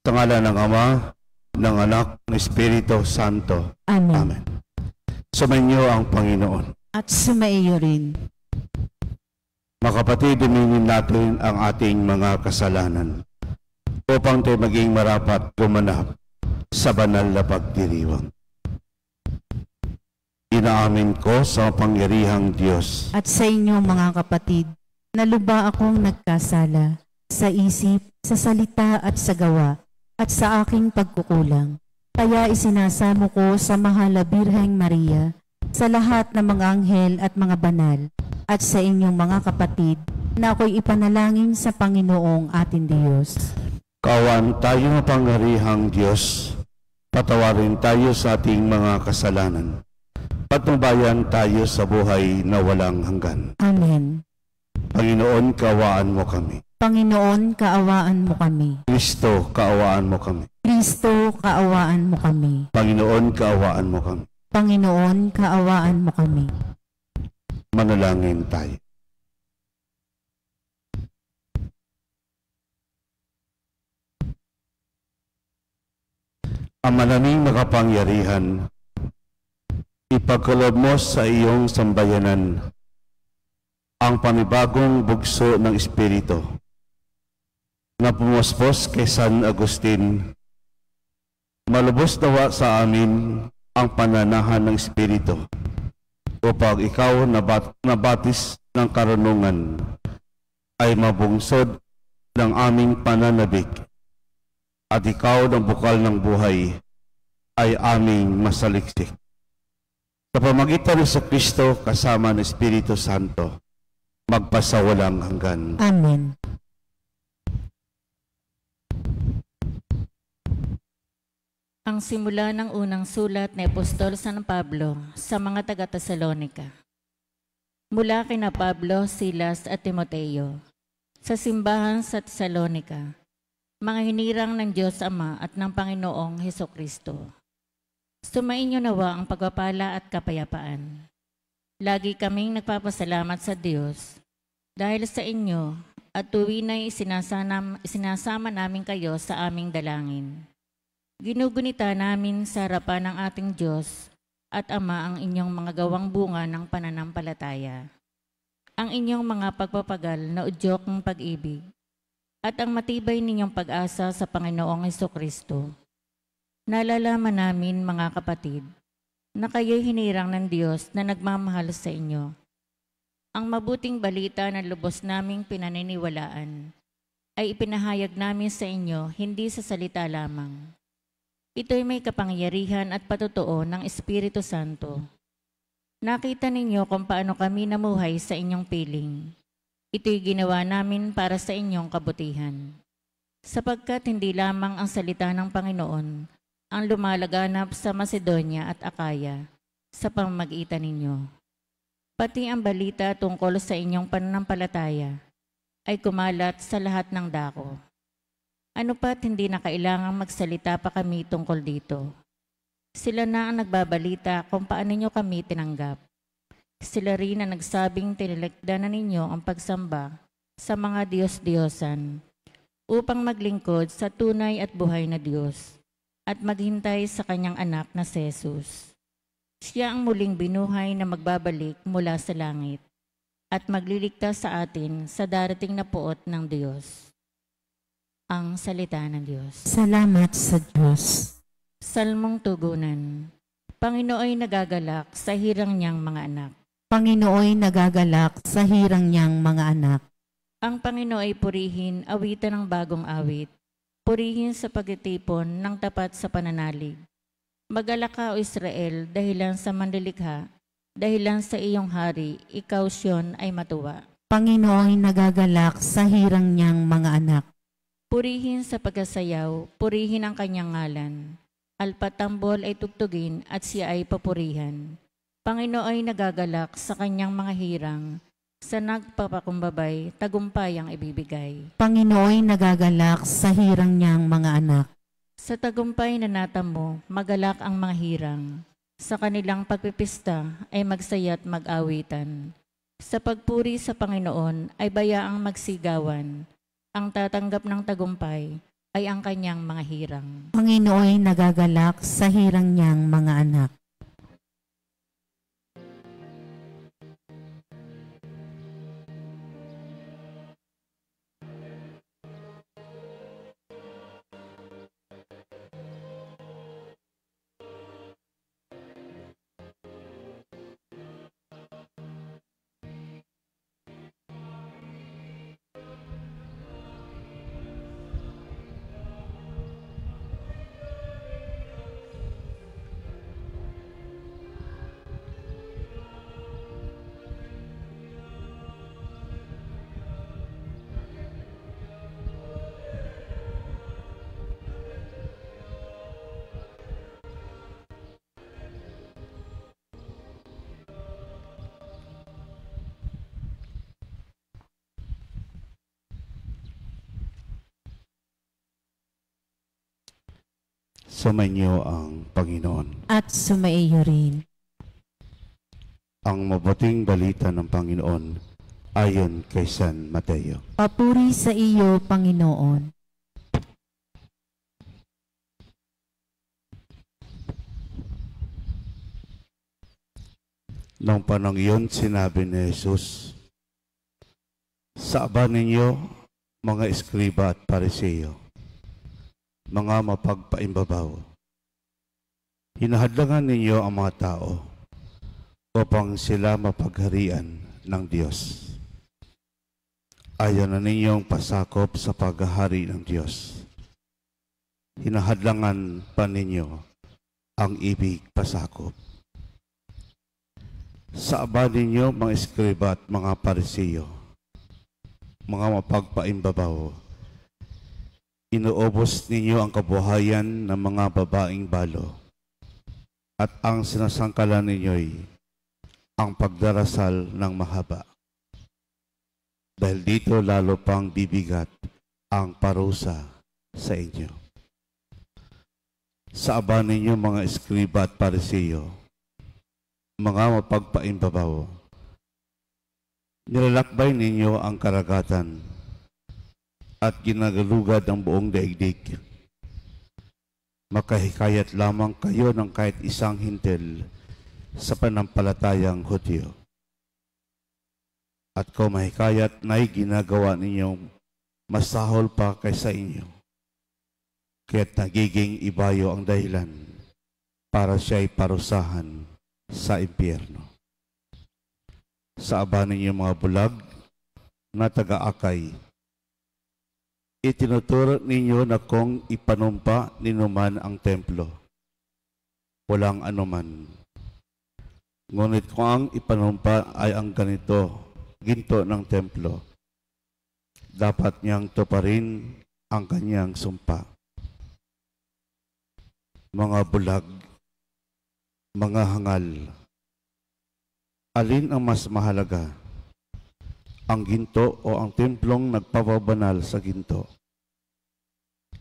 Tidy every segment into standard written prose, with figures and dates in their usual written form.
Sa ngalan ng Ama, ng Anak, ng Espiritu Santo. Amen. Amen. Sumainyo ang Panginoon. At sumaiyo rin. Mga kapatid, aminin natin ang ating mga kasalanan upang tayo maging marapat gumanap sa banal na pagdiriwang. Inaamin ko sa mapangyarihang Diyos At sa inyo mga kapatid, naluba akong nagkasala sa isip, sa salita at sa gawa, at sa aking pagkukulang. Kaya isinasamo ko sa mahal na Birheng Maria, sa lahat ng mga anghel at mga banal, at sa inyong mga kapatid, na ako'y ipanalangin sa Panginoong ating Diyos. Kaawaan tayo mapangyarihang Diyos, patawarin tayo sa ating mga kasalanan. Patnubayan tayo sa buhay na walang hanggan. Amen. Panginoon, kaawaan mo kami. Panginoon, kaawaan mo kami. Kristo, kaawaan mo kami. Kristo, kaawaan mo kami. Panginoon, kaawaan mo kami. Panginoon, kaawaan mo kami. Manalangin tayo. Ama naming makapangyarihan, ipagkaloob mo sa iyong sambayanan ang panibagong bugso ng Espiritu na pumuspos kay San Agustin. Malubos nawa sa amin ang pananahan ng Espiritu upang ikaw nabatis ng karunungan ay mabungsod ng aming pananabik at ikaw ng bukal ng buhay ay aming masaliksik. Sa pamagitan ng Kristo kasama ng Espiritu Santo, magpasawalang hanggan. Amen. Ang simula ng unang sulat ni Apostol San Pablo sa mga taga-Tesalonica. Mula kina Pablo, Silas at Timoteo, sa simbahan sa Tesalonica, mga hinirang ng Diyos Ama at ng Panginoong Hesukristo. Sumainyo nawa ang pagpapala at kapayapaan. Lagi kaming nagpapasalamat sa Diyos dahil sa inyo at tuwi na isinasama namin kayo sa aming dalangin. Ginugunita namin sa harapan ng ating Diyos at Ama ang inyong mga gawang bunga ng pananampalataya, ang inyong mga pagpapagal na udyok ng pag-ibig, at ang matibay ninyong pag-asa sa Panginoong Hesukristo. Nalalaman namin, mga kapatid, na kayo'y hinirang ng Diyos na nagmamahal sa inyo. Ang mabuting balita na lubos naming pinaniniwalaan ay ipinahayag namin sa inyo hindi sa salita lamang. Ito'y may kapangyarihan at patotoo ng Espiritu Santo. Nakita ninyo kung paano kami namuhay sa inyong piling. Ito'y ginawa namin para sa inyong kabutihan. Sapagkat hindi lamang ang salita ng Panginoon ang lumalaganap sa Macedonia at Akaya sa pamamagitan ninyo. Pati ang balita tungkol sa inyong pananampalataya ay kumalat sa lahat ng dako. Ano pa't hindi na kailangang magsalita pa kami tungkol dito. Sila na ang nagbabalita kung paano ninyo kami tinanggap. Sila rin na nagsabing tinilikda na ninyo ang pagsamba sa mga Diyos-Diyosan upang maglingkod sa tunay at buhay na Diyos at maghintay sa kanyang anak na si Jesus. Siya ang muling binuhay na magbabalik mula sa langit at magliligtas sa atin sa darating na puot ng Diyos. Ang salita ng Diyos. Salamat sa Diyos. Salmong tugunan. Panginooy nagagalak sa hirang niyang mga anak. Panginooy nagagalak sa hirang niyang mga anak. Ang Panginooy purihin, awitan ng bagong awit. Purihin sa pagtitipon ng tapat sa pananalig. Magalak ka, O Israel, dahilan sa manlilikha, dahilan sa iyong hari, ikaw Siyon ay matuwa. Panginooy nagagalak sa hirang niyang mga anak. Purihin sa pagkasayaw, purihin ang kanyang ngalan. Alpatambol ay tugtugin at siya ay papurihan. Panginooy nagagalak sa kanyang mga hirang, sa nagpapakumbabay, tagumpay ang ibibigay. Panginooy nagagalak sa hirang niyang mga anak. Sa tagumpay na natamo, magalak ang mga hirang. Sa kanilang pagpipista ay magsaya at mag-awitan. Sa pagpuri sa Panginoon ay bayaang magsigawan. Ang tatanggap ng tagumpay ay ang kanyang mga hirang. Panginooy nagagalak sa hirang niyang mga anak. Sumainyo ang Panginoon. At sumaiyo rin. Ang mabuting balita ng Panginoon ayon kay San Mateo. Papuri sa iyo, Panginoon. Noong panahon iyon, sinabi ni Jesus, sa aba ninyo, mga eskriba at pariseyo, mga mapagpaimbabaw, hinahadlangan ninyo ang mga tao upang sila mapagharian ng Diyos. Ayaw na ninyong pasakop sa paghahari ng Diyos. Hinahadlangan pa ninyo ang ibig pasakop. Sa aba ninyo, mga eskriba at mga pariseyo, mga mapagpaimbabaw, inuubos ninyo ang kabuhayan ng mga babaeng balo at ang sinasangkalan ninyo'y ang pagdarasal ng mahaba. Dahil dito lalo pang bibigat ang parusa sa inyo. Sa aba ninyo, mga eskriba at pariseyo, mga mapagpaimbabaw, nilalakbay ninyo ang karagatan at ginagalugad ang buong daigdig. Makahikayat lamang kayo ng kahit isang hintil sa panampalatayang Hudyo. At kung mahikayat na'y ginagawa ninyong masahol pa kaysa inyo, kaya't nagiging ibayo ang dahilan para siya'y parusahan sa impyerno. Sa aba ninyo mga bulag na taga-akay, itinuturo ninyo na kung ipanumpa ninuman ang templo, walang anuman. Ngunit kung ang ipanumpa ay ang ginto ng templo, dapat niyang tuparin ang kanyang sumpa. Mga bulag, mga hangal, alin ang mas mahalaga? Ang ginto o ang templong nagpapabanal sa ginto?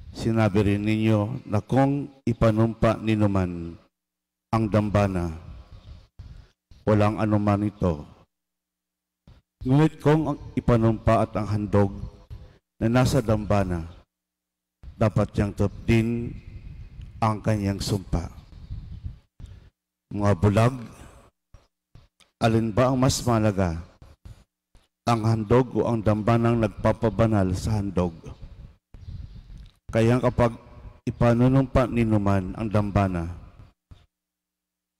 Sinabi rin ninyo na kung ipanumpa ninuman ang dambana, walang anuman ito. Ngunit kung ipanumpa at ang handog na nasa dambana, dapat niyang tupdin ang kanyang sumpa. Mga bulag, alin ba ang mas mahalaga? Ang handog o ang dambanang nagpapabanal sa handog? Kaya kapag ipanunumpa ninuman ang dambana,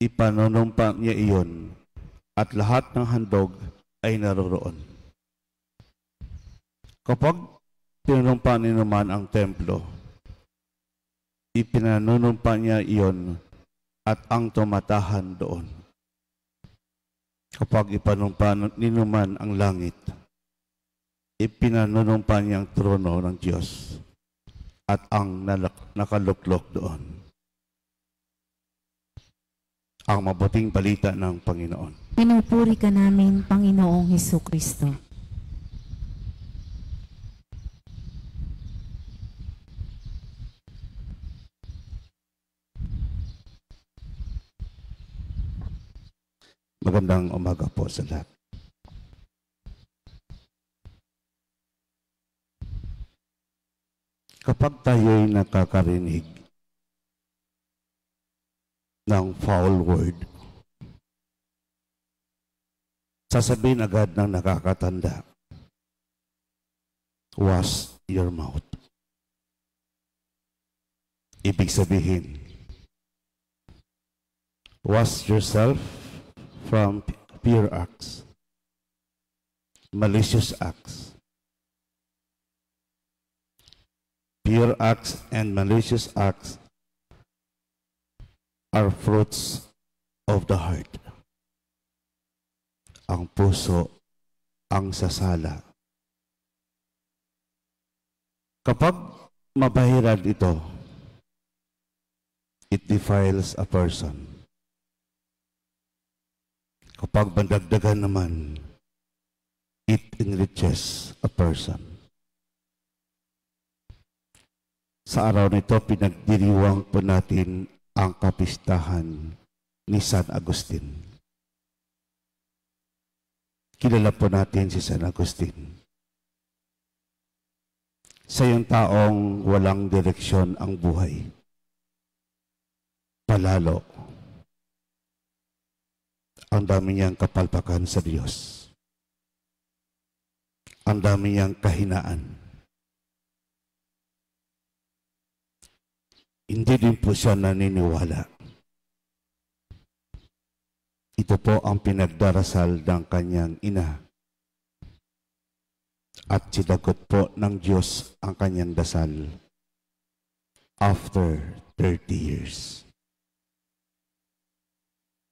ipanunumpa niya iyon at lahat ng handog ay naroroon. Kapag pinunumpa ninuman ang templo, ipinanunumpa niya iyon at ang tumatahan doon. Kapag ipanumpa ninuman ang langit, ipinanunumpa niya ang trono ng Diyos at ang nakaluklok doon. Ang mabuting balita ng Panginoon. Pinupuri ka namin, Panginoong Hesukristo. Magandang umaga po sa lahat. Kapag tayo'y nakakarinig ng foul word, sasabihin agad ng nakakatanda, wash your mouth. Ibig sabihin, wash yourself from pure acts, malicious acts. Pure acts and malicious acts are fruits of the heart. Ang puso ang sasala. Kapag mabahirad ito, it defiles a person. Kapag bandagdagan naman, it enriches a person. Sa araw nito, pinagdiriwang po natin ang kapistahan ni San Agustin. Kilala po natin si San Agustin. Sa iyong taong walang direksyon ang buhay. Palalo. Ang dami niyang kapalpakan sa Diyos. Ang dami niyang kahinaan. Hindi din po siya naniniwala. Ito po ang pinagdarasal ng kanyang ina. At sinagot po ng Diyos ang kanyang dasal after 30 years.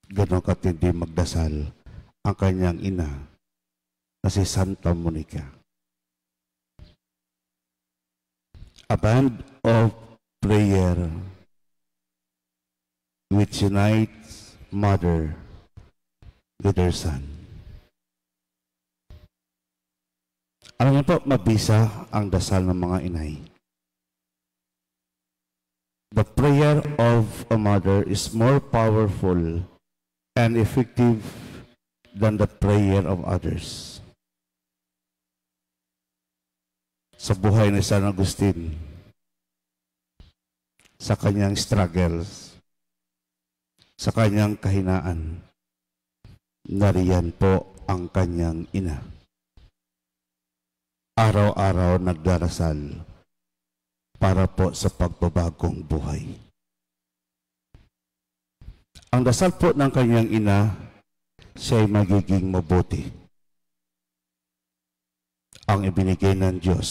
Ganon katindi magdasal ang kanyang ina na si Santa Monica. A band of prayer which unites mother with her son. Alam niyo po, mabisa ang dasal ng mga inay. The prayer of a mother is more powerful and effective than the prayer of others. Sa buhay ni San Agustin, sa kanyang struggles, sa kanyang kahinaan, nariyan po ang kanyang ina. Araw-araw nagdarasal para po sa pagbabagong buhay. Ang dasal po ng kanyang ina, siya ay magiging mabuti. Ang ibinigay ng Diyos,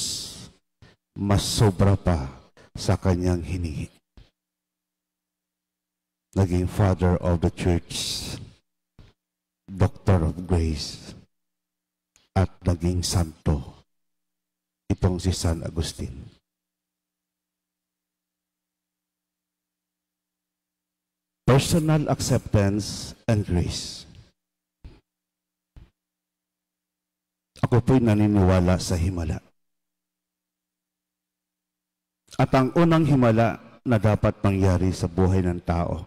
mas sobra pa sa kanyang hiningi. Naging Father of the Church, Doctor of Grace, at naging santo itong si San Agustin. Personal acceptance and grace. Ako po'y naniniwala sa himala. At ang unang himala na dapat mangyari sa buhay ng tao,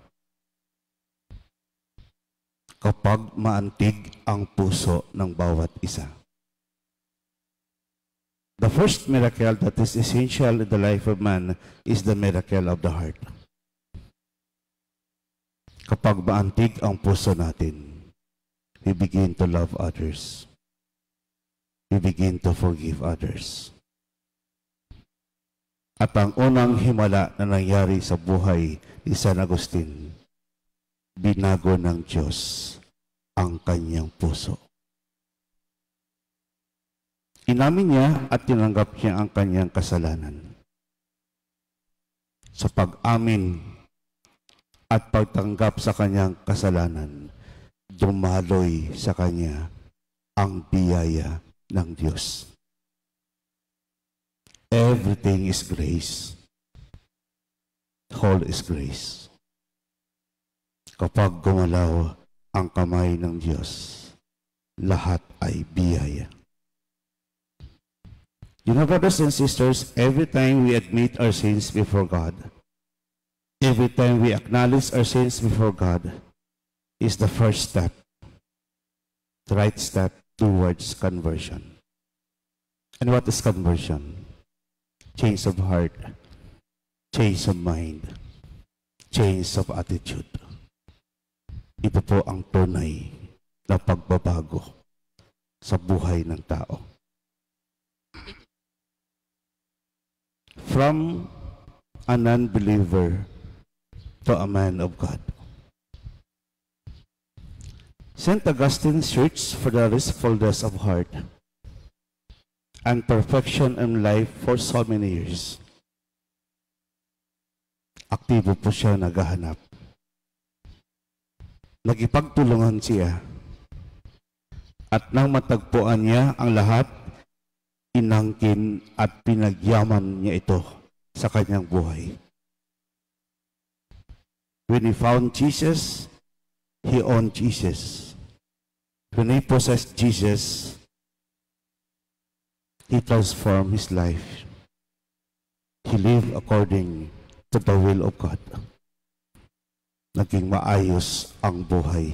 kapag maantig ang puso ng bawat isa. The first miracle that is essential in the life of man is the miracle of the heart. Kapag maantig ang puso natin, we begin to love others. We begin to forgive others. At ang unang himala na nangyari sa buhay ni San Agustin, binago ng Diyos ang kanyang puso. Inamin niya at tinanggap niya ang kanyang kasalanan. Sa pag-amin at pagtanggap sa kanyang kasalanan, dumaloy sa kanya ang biyaya ng Diyos. Everything is grace. All is grace. Kapag gumalaw ang kamay ng Diyos, lahat ay biyaya. You know, brothers and sisters, every time we admit our sins before God, every time we acknowledge our sins before God, is the first step, the right step towards conversion. And what is conversion? change of heart, change of mind, change of attitude. Ito po ang tunay na pagbabago sa buhay ng tao. From a non-believer to a man of God. St. Augustine searched for the restfulness of heart and perfection in life for so many years. Aktibo po siya naghahanap. Nagipagtulungan siya. At nang matagpuan niya ang lahat, inangkin at pinagyaman niya ito sa kanyang buhay. When he found Jesus, he owned Jesus. When he possessed Jesus, he transformed his life. He lived according to the will of God. Naging maayos ang buhay.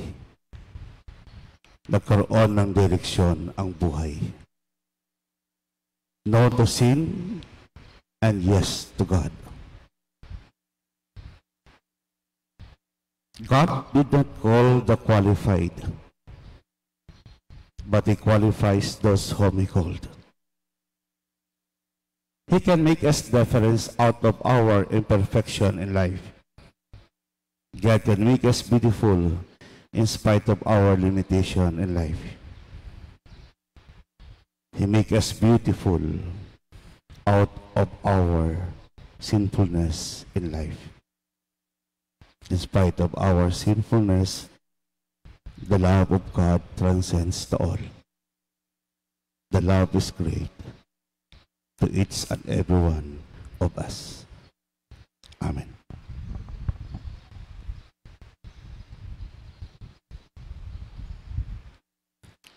Nagkaroon ng direksyon ang buhay. No to sin and yes to God. God did not call the qualified, but He qualifies those whom He called. He can make us difference out of our imperfection in life. God can make us beautiful in spite of our limitation in life. He makes us beautiful out of our sinfulness in life. In spite of our sinfulness, the love of God transcends to all. The love is great to each and every one of us. Amen.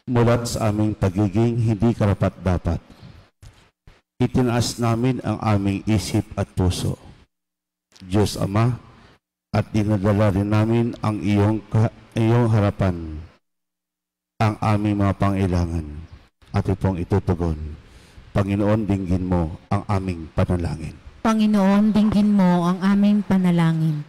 Mulat sa aming pagiging hindi karapat-dapat, itinaas namin ang aming isip at puso. Diyos Ama, at dinadala rin namin ang iyong harapan, ang aming mga pangailangan, at ipong itutugon. Panginoon, dinggin mo ang aming panalangin. Panginoon, dinggin mo ang aming panalangin.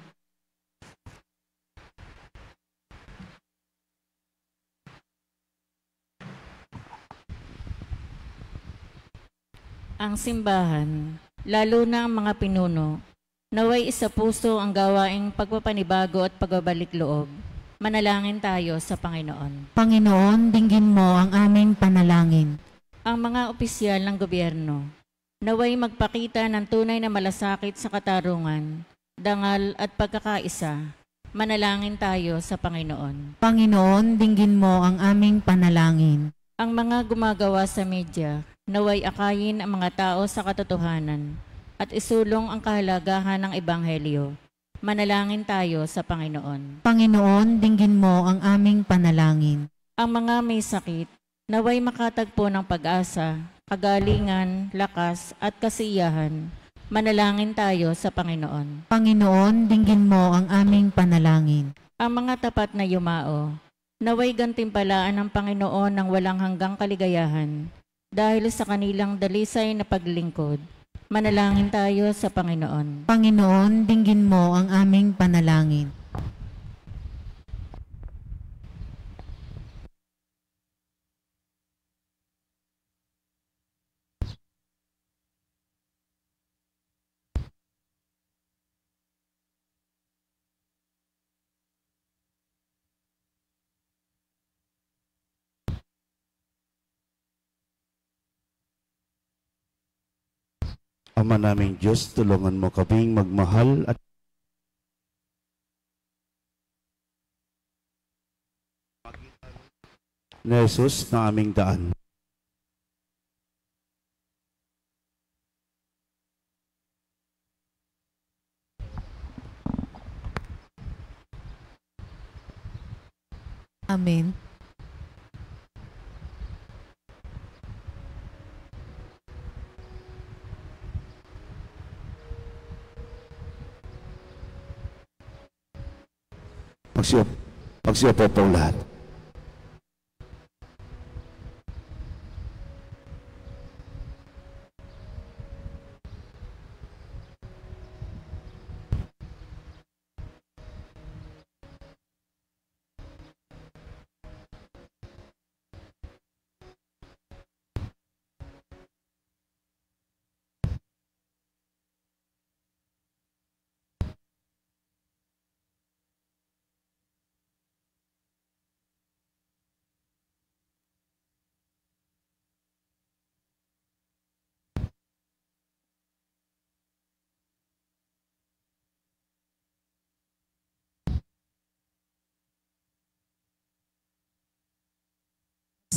Ang simbahan, lalo na ang mga pinuno, naway isa puso ang gawaing pagpapanibago at pagbabalik loob. Manalangin tayo sa Panginoon. Panginoon, dinggin mo ang aming panalangin. Ang mga opisyal ng gobyerno, naway magpakita ng tunay na malasakit sa katarungan, dangal at pagkakaisa. Manalangin tayo sa Panginoon. Panginoon, dinggin mo ang aming panalangin. Ang mga gumagawa sa media, naway akayin ang mga tao sa katotohanan at isulong ang kahalagahan ng Ebanghelyo. Manalangin tayo sa Panginoon. Panginoon, dinggin mo ang aming panalangin. Ang mga may sakit, naway makatagpo ng pag-asa, kagalingan, lakas at kasiyahan. Manalangin tayo sa Panginoon. Panginoon, dinggin mo ang aming panalangin. Ang mga tapat na yumao, naway gantimpalaan ng Panginoon ng walang hanggang kaligayahan dahil sa kanilang dalisay na paglingkod. Manalangin tayo sa Panginoon. Panginoon, dinggin mo ang aming panalangin. Ama naming Diyos, tulungan mo kaming magmahal at ni Jesus na aming daan. Amen. Magsiupo po lahat.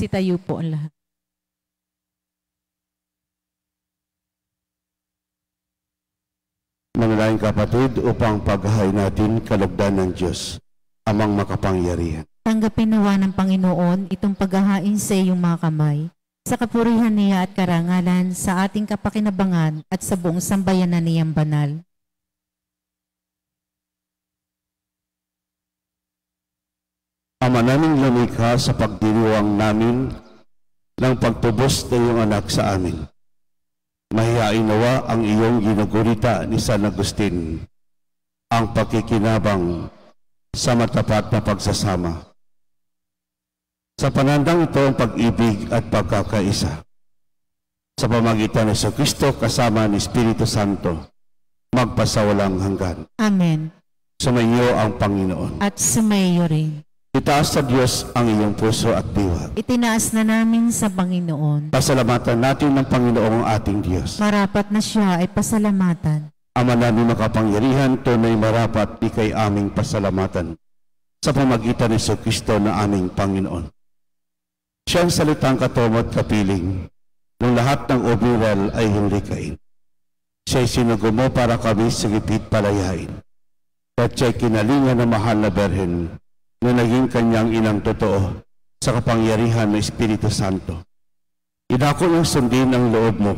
Magsitayo po ang lahat. Manalangin kapatid upang paghahay natin kalugdan ng Diyos, amang makapangyarihan. Tanggapin nawa ng Panginoon itong paghahain sa iyong mga kamay, sa kapurihan niya at karangalan, sa ating kapakinabangan at sa buong sambayanan niyang banal. Ama naming lumikha, sa pagdiriwang namin ng pagtubos na iyong anak sa amin, mahihain nawa ang iyong ginugurita ni San Agustin, ang pakikinabang sa matapat na pagsasama. Sa panandang ito ang pag-ibig at pagkakaisa. Sa pamagitan ng Kristo kasama ni Espiritu Santo, magpasawalang hanggan. Amen. Sumainyo ang Panginoon. At sumayo rin. Itaas sa Diyos ang iyong puso at diwa. Itinaas na namin sa Panginoon. Pasalamatan natin ng Panginoong ating Diyos. Marapat na siya ay pasalamatan. Ama namin makapangyarihan, tunay marapat ikay aming pasalamatan sa pamagitan ni Kristo na aming Panginoon. Siya ang salitang katomot kapiling ng lahat ng umiral ay hinlikain. Siya'y sinugo mo para kami sigipit palayain. At siya'y kinalingan ng mahal na Berhen na naging kanyang inang totoo sa kapangyarihan ng Espiritu Santo. Inako niyang sundin ang loob mo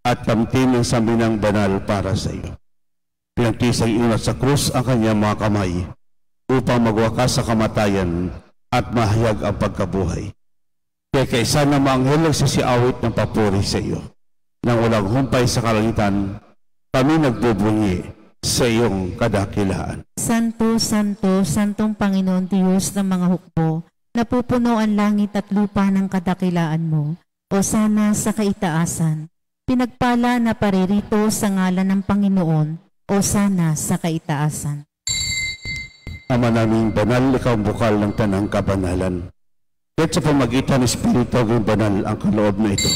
at kamtin ng sambinang banal para sa iyo. Pinagtisang inat sa krus ang kanyang mga kamay upang magwakas sa kamatayan at mahayag ang pagkabuhay. Kaya kaisa na maanghel nagsisiawit ng papuri sa iyo. Nang walang humpay sa kalangitan, kami nagbubunyi sa iyong kadakilaan. Santo, Santo, Santong Panginoon Diyos ng mga hukbo, napupuno ang langit at lupa ng kadakilaan mo, o sana sa kaitaasan. Pinagpala na paririto sa ngalan ng Panginoon, o sana sa kaitaasan. Ama naming banal, ikaw ang bukal ng tanang kabanalan. Kaya't sa pamagitan ng Espiritu ang banal ang kaloob na ito,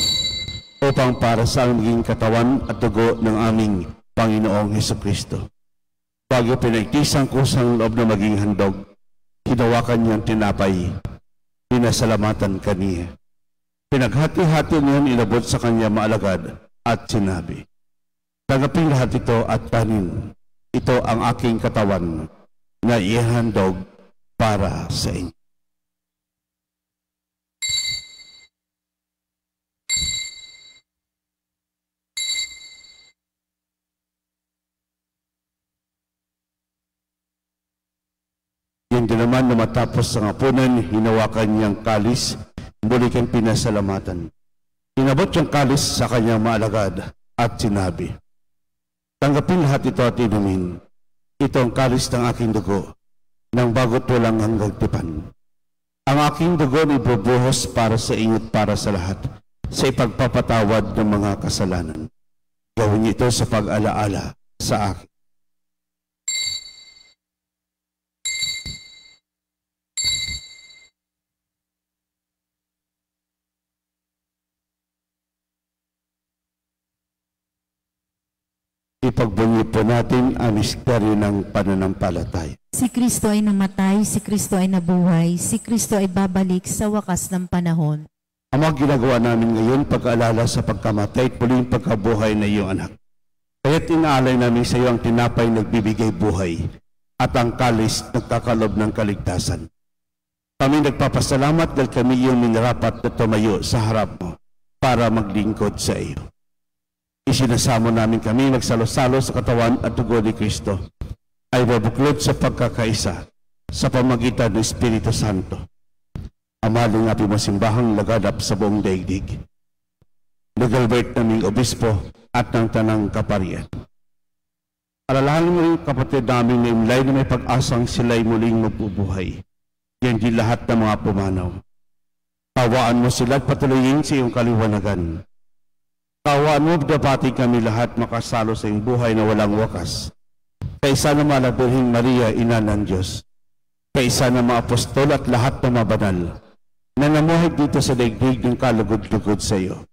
upang para sa aming katawan at dugo ng aming Panginoong Hesukristo. Bago pinagtisang kusang loob na maging handog, hinawakan niyang tinapay, pinasalamatan kaniya. Pinaghati-hati niyan inabot sa kanya maalagad at sinabi, "Tanggapin lahat ito at kanin. Ito ang aking katawan na ihandog para sa inyo." Yung din naman na matapos sa hapunan, hinawakan niyang kalis, muli kang pinasalamatan. Inabot yung kalis sa kanyang maalagad at sinabi, "Tanggapin lahat ito at inumin. Ito ang kalis ng aking dugo, ng bago tulang hanggang tipan. Ang aking dugo ay ibubuhos para sa inyo at para sa lahat, sa ipagpapatawad ng mga kasalanan. Gawin niyo ito sa pag-alaala sa akin." Ipagbunyi po natin ang misteryo ng pananampalataya. Si Kristo ay namatay, si Kristo ay nabuhay, si Kristo ay babalik sa wakas ng panahon. Ang mga ginagawa namin ngayon, pag-aalala sa pagkamatay at muling pagkabuhay na iyong anak. Kaya't inaalay namin sa iyo ang tinapay nagbibigay buhay at ang kalis nagkakalob ng kaligtasan. Kami nagpapasalamat dahil kami iyong minarapat na tumayo sa harap mo para maglingkod sa iyo. Isinasamo namin kami magsalo-salo sa katawan at dugo ni Kristo ay babuklod sa pagkakaisa sa pamagitan ng Espiritu Santo. Amaling api masimbahang laganap sa buong daigdig. Nagalbert naming obispo at ng tanang kaparian. Alalahanin mo yung kapatid namin na imlay na may pag-asang sila'y muling magbubuhay. Yan di lahat ng mga pumanaw. Tawaan mo sila at patuloyin sa iyong kaliwanagan. Tawaan mo, dapatin kami lahat makasalo sa iyong buhay na walang wakas. Kaisa na mga Birheng Maria, Ina ng Diyos. Kaisa na mga apostol at lahat ng mga banal na namuhay dito sa daigdig ng kalugod-lugod sa iyo.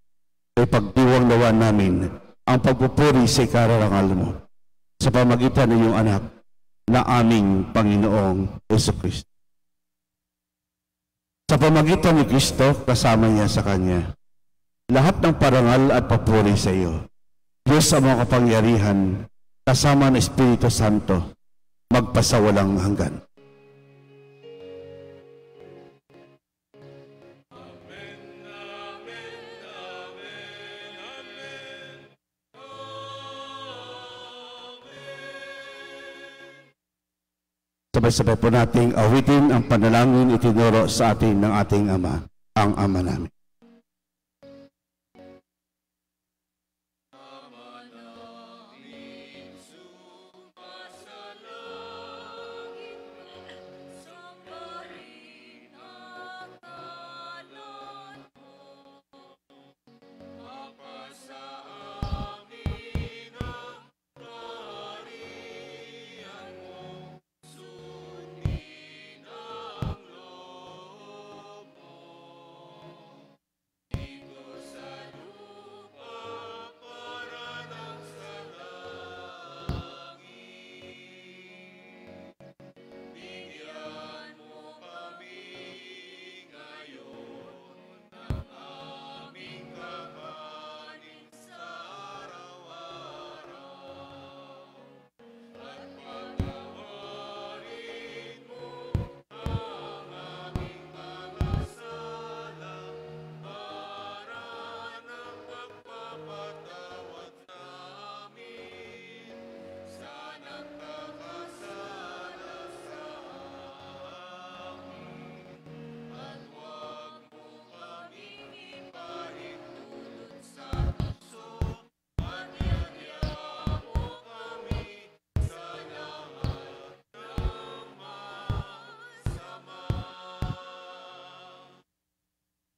Ay pagdiwang nawa namin ang pagpupuri sa ikararangal mo sa pamagitan ng iyong anak na aming Panginoong Hesukristo. Sa pamagitan ni Kristo, kasama niya sa Kanya. Lahat ng parangal at papuri sa iyo. Diyos sa mga kapangyarihan, kasama ng Espiritu Santo, magpasawalang hanggan. Sabay-sabay po nating awitin ang panalangin itinuro sa atin ng ating Ama, ang Ama namin.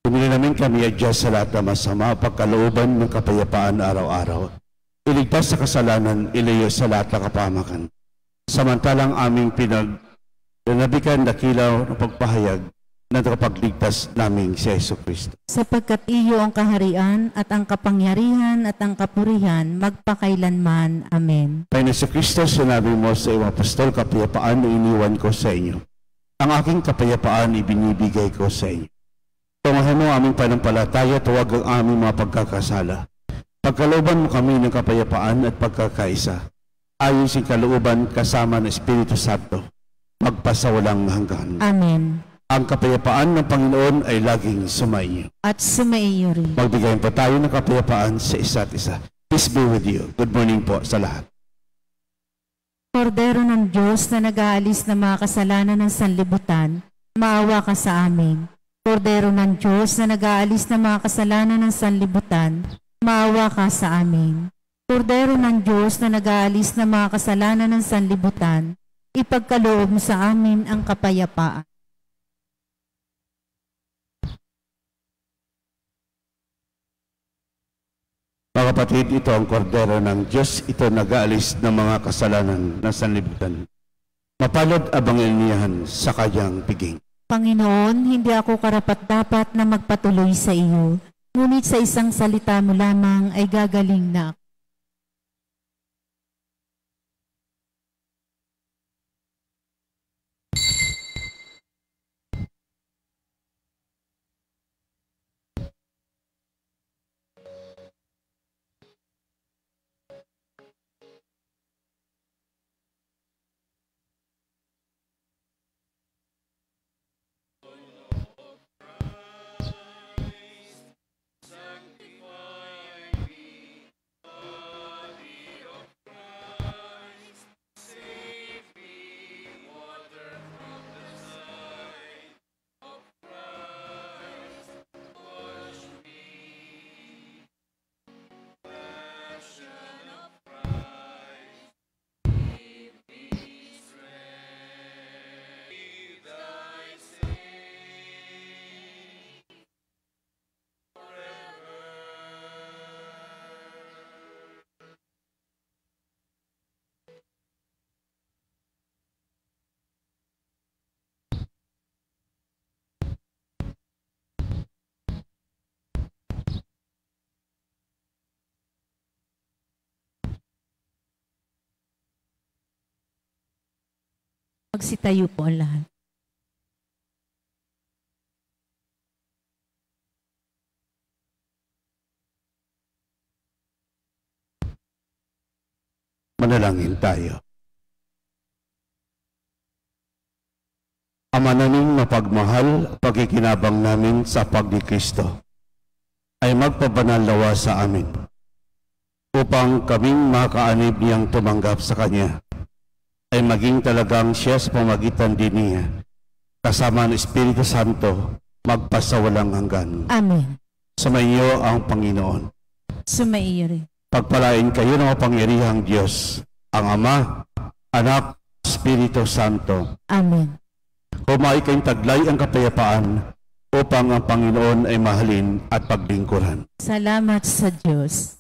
Pumili namin kami adya sa lahat ng masama, pagkalooban ng kapayapaan araw-araw. Iligtas sa kasalanan, ilayo sa lahat ng kapahamakan. Samantalang aming pinaglalabikan dakilaw ng pagpahayag na nakapagligtas naming si Jesucristo. Sapagkat iyo ang kaharian at ang kapangyarihan at ang kapurihan magpakailanman. Amen. Panginoon Jesucristo, sinabi mo sa iyong apostol, kapayapaan na iniwan ko sa inyo. Ang aking kapayapaan ibinibigay ko sa inyo. Tungahin mo aming panampalataya, tuwag ang aming mga pagkakasala. Pagkalooban mo kami ng kapayapaan at pagkakaisa. Ayon sa kalooban kasama ng Espiritu Santo, magpasawalang hanggan. Amen. Ang kapayapaan ng Panginoon ay laging sumaiyo. At sumaiyo rin. Magbigayin po tayo ng kapayapaan sa isa't isa. Peace be with you. Good morning po sa lahat. Kordero ng Diyos na nag-aalis ng mga kasalanan ng sanlibutan, maawa ka sa amin. Kordero ng Diyos na nag-aalis ng mga kasalanan ng sanlibutan, maawa ka sa amin. Kordero ng Diyos na nag-aalis ng mga kasalanan ng sanlibutan, ipagkaloob mo sa amin ang kapayapaan. Mga kapatid, ito ang kordero ng Diyos, ito nag-aalis ng mga kasalanan ng sanlibutan. Mapalad abang iniyahan sa kanyang piging. Panginoon, hindi ako karapat-dapat na magpatuloy sa iyo, ngunit sa isang salita mo lamang ay gagaling na ako. Magsitayo po ang lahat. Manalangin tayo. Ama naming mapagmahal, pagkikinabang namin sa pag ni Kristo ay magpabanalawa sa amin upang kaming makaanib niyang tumanggap sa Kanya ay maging talagang siya sa pamagitan din niya kasama ng Espiritu Santo magpasawalang hanggan. Amen. Sumaiyo ang Panginoon. Sumaiyo rin. Pagpalain kayo ng mapangyarihang Diyos, ang Ama, Anak, Espiritu Santo. Amen. Humay kayong taglay ang kapayapaan upang ang Panginoon ay mahalin at paglingkuran. Salamat sa Diyos.